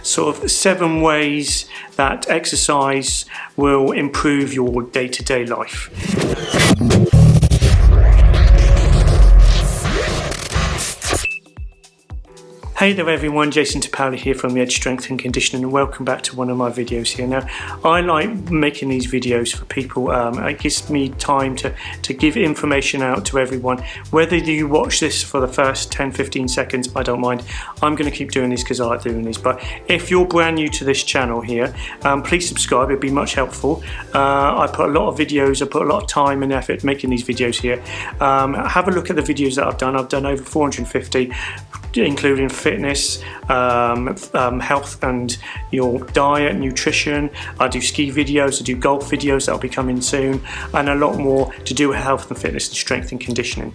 sort of 7 ways that exercise will improve your day-to-day life. Hey there everyone, Jason Tapali here from the Edge Strength and Conditioning, and welcome back to one of my videos here. Now, I like making these videos for people. It gives me time to give information out to everyone. Whether you watch this for the first 10-15 seconds, I don't mind. I'm going to keep doing these because I like doing these. But if you're brand new to this channel here, please subscribe, it'd be much helpful. I put a lot of videos, I put a lot of time and effort making these videos here. Have a look at the videos that I've done. I've done over 450, including fitness, health and your diet, nutrition. I do ski videos, I do golf videos that'll be coming soon, and a lot more to do with health and fitness and strength and conditioning.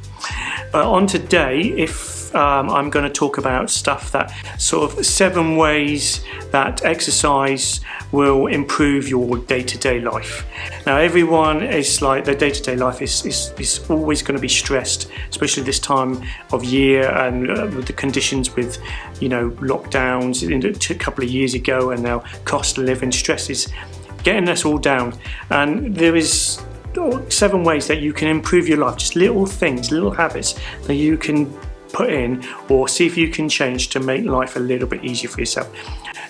On today, I'm going to talk about stuff that sort of 7 ways that exercise will improve your day-to-day life. Now, everyone is like, their day-to-day life is always going to be stressed, especially this time of year and with the conditions with, you know, lockdowns a couple of years ago, and now cost of living stress is getting us all down. And there is 7 ways that you can improve your life, just little things, little habits that you can put in or see if you can change to make life a little bit easier for yourself.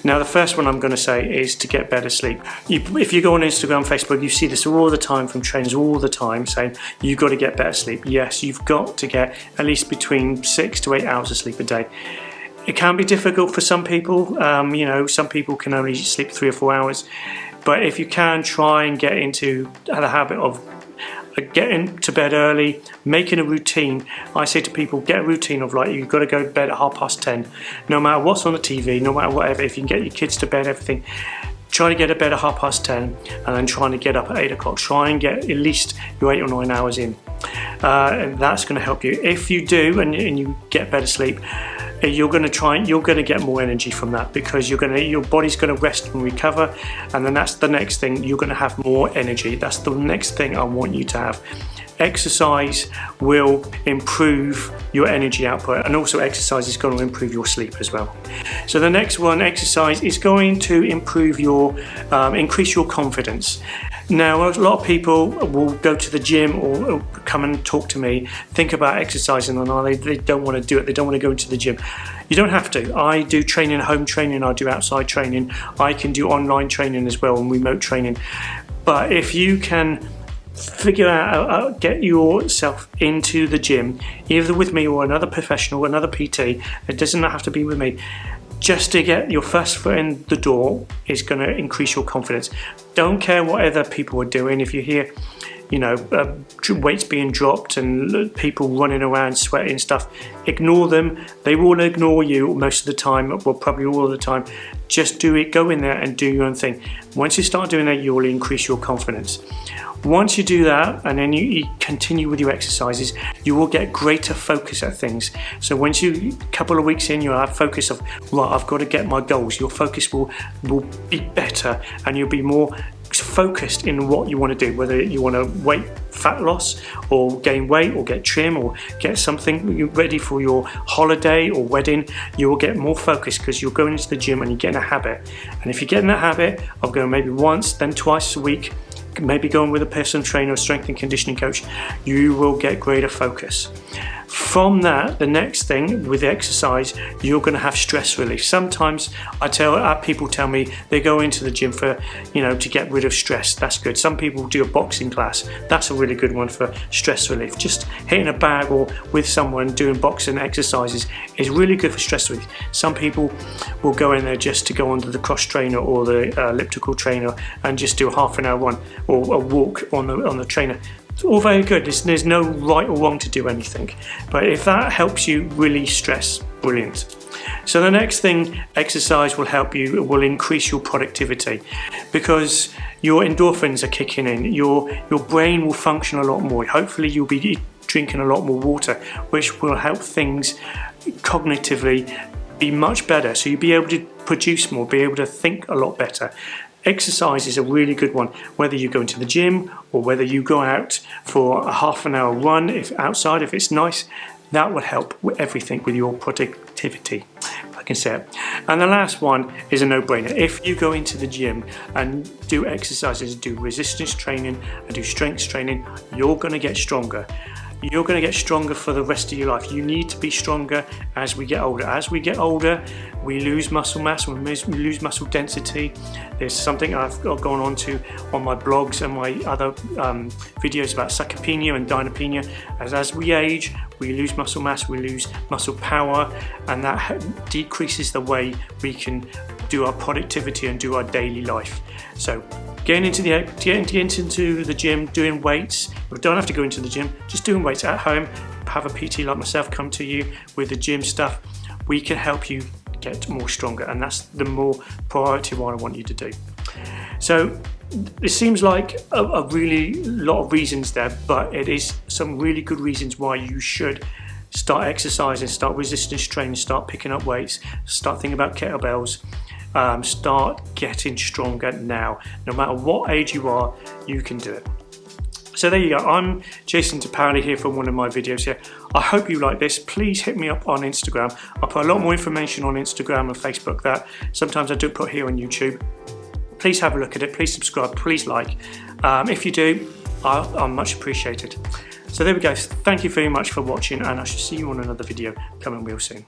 Now, the first one I'm going to say is to get better sleep. If you go on Instagram, Facebook, you see this all the time from trainers all the time saying you've got to get better sleep. Yes, you've got to get at least between 6 to 8 hours of sleep a day. It can be difficult for some people. You know, some people can only sleep 3 or 4 hours. But if you can, try and get into the habit of getting to bed early, making a routine. I say to people, get a routine of, like, you've got to go to bed at 10:30, no matter what's on the TV, no matter whatever. If you can get your kids to bed, everything, try to get to bed at 10:30 and then trying to get up at 8 o'clock. Try and get at least your 8 or 9 hours in. And that's going to help you. If you do and you get better sleep, you're going to get more energy from that, because your body's going to rest and recover, and then that's the next thing, you're going to have more energy. That's the next thing I want you to have. Exercise will improve your energy output, and also exercise is going to improve your sleep as well. So the next one, exercise is going to improve your increase your confidence. Now, a lot of people will go to the gym or come and talk to me, think about exercising, and they don't want to do it. They don't want to go into the gym. You don't have to. I do training, home training, I do outside training. I can do online training as well and remote training. But if you can figure out, get yourself into the gym, either with me or another professional, another PT, it doesn't have to be with me. Just to get your first foot in the door is going to increase your confidence. Don't care what other people are doing. If you hear, you know, weights being dropped and people running around sweating and stuff, ignore them. They will ignore you most of the time, well, probably all of the time. Just do it. Go in there and do your own thing. Once you start doing that, you will increase your confidence. Once you do that, and then you continue with your exercises, you will get greater focus at things. So once you, a couple of weeks in, you'll have focus of, right, I've got to get my goals. Your focus will be better, and you'll be more focused in what you want to do, whether you want to fat loss or gain weight or get trim or get something ready for your holiday or wedding. You will get more focused because you're going into the gym and you're getting a habit. And if you get in that habit of going maybe once, then twice a week, maybe going with a personal trainer or strength and conditioning coach, you will get greater focus. From that, the next thing with exercise, you're going to have stress relief. Sometimes people tell me they go into the gym for, you know, to get rid of stress. That's good. Some people do a boxing class. That's a really good one for stress relief. Just hitting a bag or with someone doing boxing exercises is really good for stress relief. Some people will go in there just to go under the cross trainer or the elliptical trainer and just do a half an hour run or a walk on the trainer. It's all very good. There's no right or wrong to do anything. But if that helps you release stress, brilliant. So the next thing, exercise will help you, it will increase your productivity because your endorphins are kicking in. Your brain will function a lot more. Hopefully you'll be drinking a lot more water, which will help things cognitively be much better. So you'll be able to produce more, be able to think a lot better. Exercise is a really good one, whether you go into the gym or whether you go out for a half an hour run if it's nice. That will help with everything with your productivity. I can say it. And the last one is a no-brainer. If you go into the gym and do exercises, do resistance training and do strength training, you're going to get stronger. You're going to get stronger for the rest of your life. You need to be stronger as we get older. As we get older, we lose muscle mass, we lose muscle density. There's something I've gone on to on my blogs and my other videos about sarcopenia and dynapenia. As we age, we lose muscle mass, we lose muscle power, and that decreases the way we can do our productivity and do our daily life. So getting into the gym, doing weights. You don't have to go into the gym, just doing weights at home. Have a PT like myself come to you with the gym stuff. We can help you get more stronger, and that's the more priority what I want you to do. So it seems like a really lot of reasons there, but it is some really good reasons why you should start exercising, start resistance training, start picking up weights, start thinking about kettlebells. Start getting stronger now. No matter what age you are, you can do it. So there you go. I'm Jason Tapali here from one of my videos here. I hope you like this. Please hit me up on Instagram. I'll put a lot more information on Instagram and Facebook that sometimes I do put here on YouTube. Please have a look at it. Please subscribe. Please like. If you do, I'm much appreciated. So there we go. Thank you very much for watching, and I shall see you on another video coming real soon.